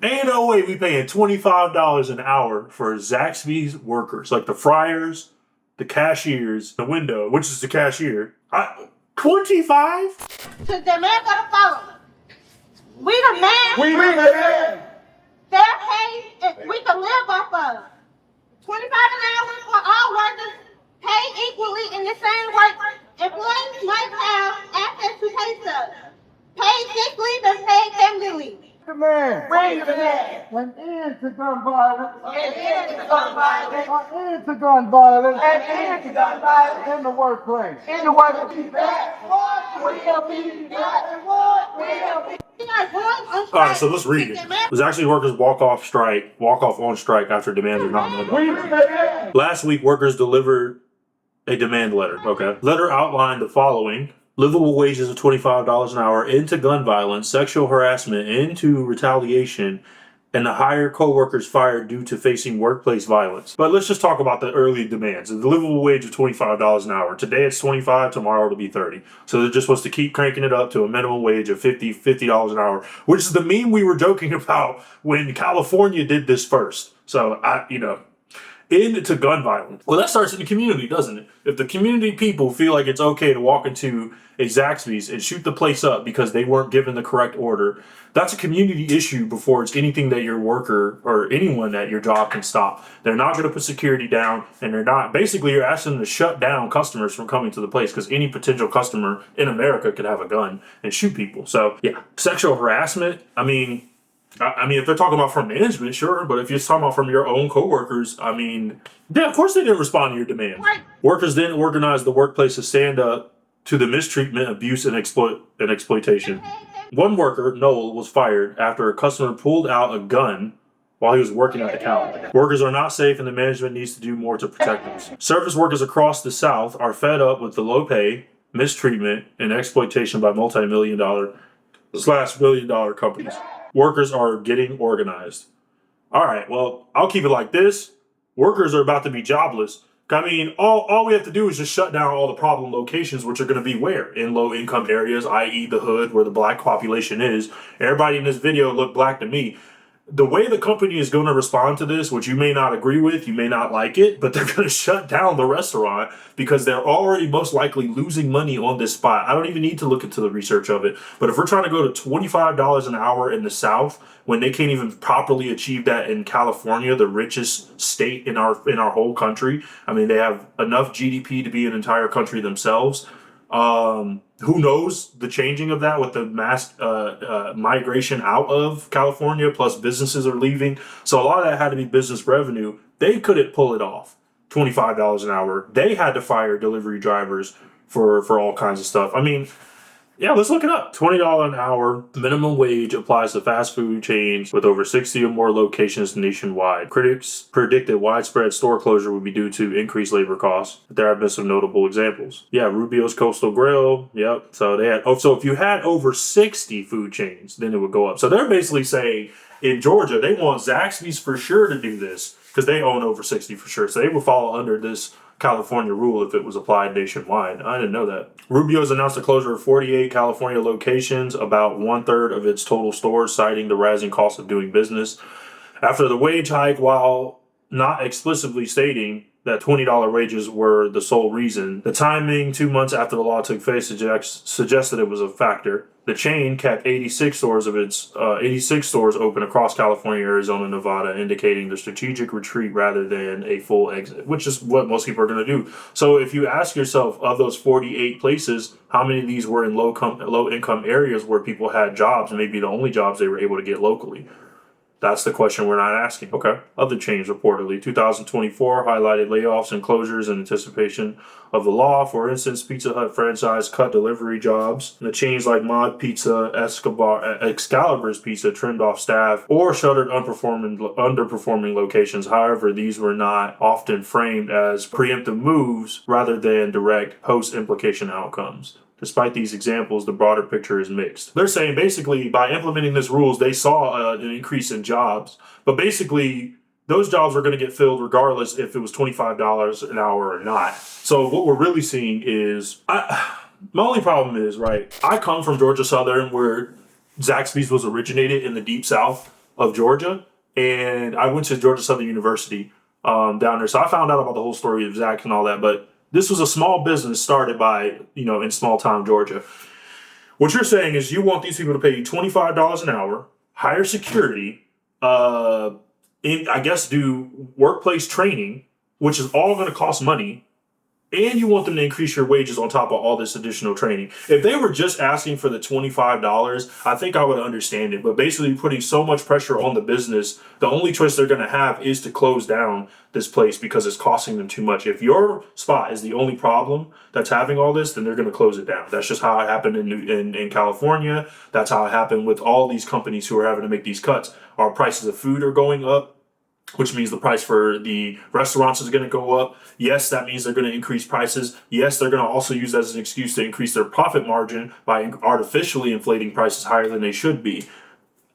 Ain't no way we paying $25 an hour for Zaxby's workers, like the fryers, the cashiers, the window, which is the cashier. 25? Cause the man gotta follow. We the man. We the man. Their pay, we can live off of. $25 an hour for all workers, paid equally in the same work. Employees must have access to pay stubs. Paid sick leave and paid family leave. The man. We the man. An end to gun violence. An end to gun violence. An end to gun violence. An end to gun violence. In the workplace. In the workplace. We'll be back. We'll be back. All right, so let's read it. There's actually workers walk off on strike after demands are not met. Last week, workers delivered a demand letter. Okay. Letter outlined the following: livable wages of $25 an hour, into gun violence, sexual harassment, into retaliation, and to hire co-workers fired due to facing workplace violence. But let's just talk about the early demands. The livable wage of $25 an hour. Today it's $25, tomorrow it'll be $30. So they're just supposed to keep cranking it up to a minimum wage of $50 an hour, which is the meme we were joking about when California did this first. So, into gun violence. Well, that starts in the community, doesn't it? If the community people feel like it's okay to walk into a Zaxby's and shoot the place up because they weren't given the correct order, that's a community issue before it's anything that your worker or anyone at your job can stop. They're not going to put security down, and you're asking them to shut down customers from coming to the place because any potential customer in America could have a gun and shoot people. So, yeah. Sexual harassment, I mean, if they're talking about from management, sure. But if you're talking about from your own coworkers, yeah, of course they didn't respond to your demand. Workers didn't organize the workplace to stand up to the mistreatment, abuse, and exploitation. One worker, Noel, was fired after a customer pulled out a gun while he was working at the counter. Workers are not safe, and the management needs to do more to protect them. Service workers across the South are fed up with the low pay, mistreatment, and exploitation by multi-million-dollar/billion-dollar companies. Workers are getting organized. All right, well, I'll keep it like this. Workers are about to be jobless. I mean, all we have to do is just shut down all the problem locations, which are going to be where? In low-income areas, i.e. the hood, where the black population is. Everybody in this video look black to me. The way the company is going to respond to this, which you may not agree with, you may not like it, but they're going to shut down the restaurant because they're already most likely losing money on this spot. I don't even need to look into the research of it. But if we're trying to go to $25 an hour in the South, when they can't even properly achieve that in California, the richest state in our whole country, I mean, they have enough GDP to be an entire country themselves. Who knows the changing of that with the mass migration out of California, plus businesses are leaving. So a lot of that had to be business revenue. They couldn't pull it off. $25 an hour. They had to fire delivery drivers for all kinds of stuff. I mean, yeah, let's look it up. $20 an hour minimum wage applies to fast food chains with over 60 or more locations nationwide. Critics predicted widespread store closure would be due to increased labor costs. There have been some notable examples. Yeah, Rubio's Coastal Grill. Yep. So so if you had over 60 food chains, then it would go up. So they're basically saying in Georgia, they want Zaxby's for sure to do this because they own over 60 for sure. So they would fall under this California rule if it was applied nationwide. I didn't know that. Rubio's announced the closure of 48 California locations, about 1/3 of its total stores, citing the rising cost of doing business. After the wage hike, while not explicitly stating that $20 wages were the sole reason, the timing 2 months after the law took effect suggested it was a factor. The chain kept 86 stores open across California, Arizona, and Nevada, indicating the strategic retreat rather than a full exit, which is what most people are going to do. So if you ask yourself, of those 48 places, how many of these were in low-income areas where people had jobs, maybe the only jobs they were able to get locally? That's the question we're not asking. Okay. Other chains reportedly. 2024 highlighted layoffs and closures in anticipation of the law. For instance, Pizza Hut franchise cut delivery jobs. And the chains like Mod Pizza, Excalibur's Pizza trimmed off staff or shuttered underperforming locations. However, these were not often framed as preemptive moves rather than direct post-implication outcomes. Despite these examples, the broader picture is mixed. They're saying basically by implementing these rules, they saw an increase in jobs, but basically those jobs were going to get filled regardless if it was $25 an hour or not. So what we're really seeing is, my only problem is, right, I come from Georgia Southern where Zaxby's was originated in the Deep South. of Georgia, and I went to Georgia Southern University down there. So I found out about the whole story of Zach and all that. But this was a small business started by, in small town Georgia. What you're saying is you want these people to pay you $25 an hour, hire security, I guess do workplace training, which is all going to cost money. And you want them to increase your wages on top of all this additional training. If they were just asking for the $25, I think I would understand it. But basically putting so much pressure on the business, the only choice they're going to have is to close down this place because it's costing them too much. If your spot is the only problem that's having all this, then they're going to close it down. That's just how it happened in California. That's how it happened with all these companies who are having to make these cuts. Our prices of food are going up, which means the price for the restaurants is going to go up. Yes, that means they're going to increase prices. Yes, they're going to also use that as an excuse to increase their profit margin by artificially inflating prices higher than they should be.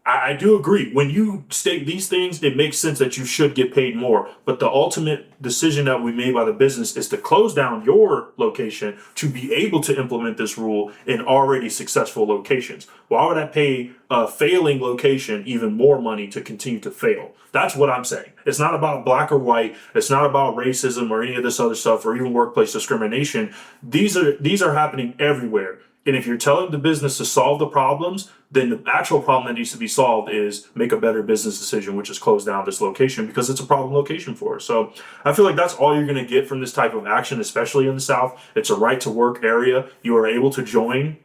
I do agree. When you state these things, it makes sense that you should get paid more. But the ultimate decision that we made by the business is to close down your location to be able to implement this rule in already successful locations. Why would I pay a failing location even more money to continue to fail? That's what I'm saying. It's not about black or white. It's not about racism or any of this other stuff or even workplace discrimination. These are happening everywhere. And if you're telling the business to solve the problems, then the actual problem that needs to be solved is make a better business decision, which is close down this location because it's a problem location for us. So I feel like that's all you're going to get from this type of action, especially in the South. It's a right to work area. You are able to join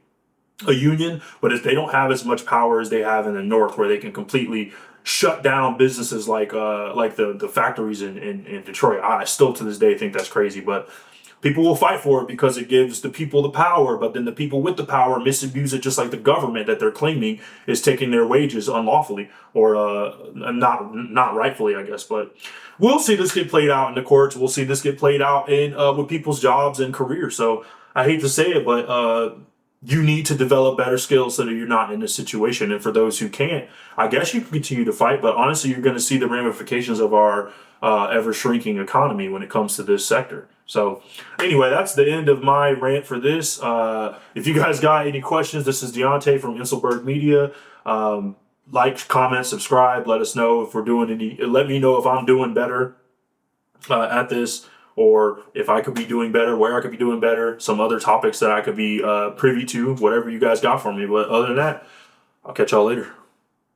a union, but if they don't have as much power as they have in the North, where they can completely shut down businesses like the factories in Detroit. I still to this day think that's crazy, but people will fight for it because it gives the people the power, but then the people with the power misabuse it, just like the government that they're claiming is taking their wages unlawfully or not rightfully, I guess. But we'll see this get played out in the courts. We'll see this get played out in with people's jobs and careers. So I hate to say it, but you need to develop better skills so that you're not in this situation. And for those who can't, I guess you can continue to fight, but honestly, you're going to see the ramifications of our ever shrinking economy when it comes to this sector. So anyway, that's the end of my rant for this. If you guys got any questions, this is Deontay from Inselbergmedia. Like, comment, subscribe. Let us know if we're doing any. Let me know if I'm doing better at this, or if I could be doing better, where I could be doing better, some other topics that I could be privy to, whatever you guys got for me. But other than that, I'll catch y'all later.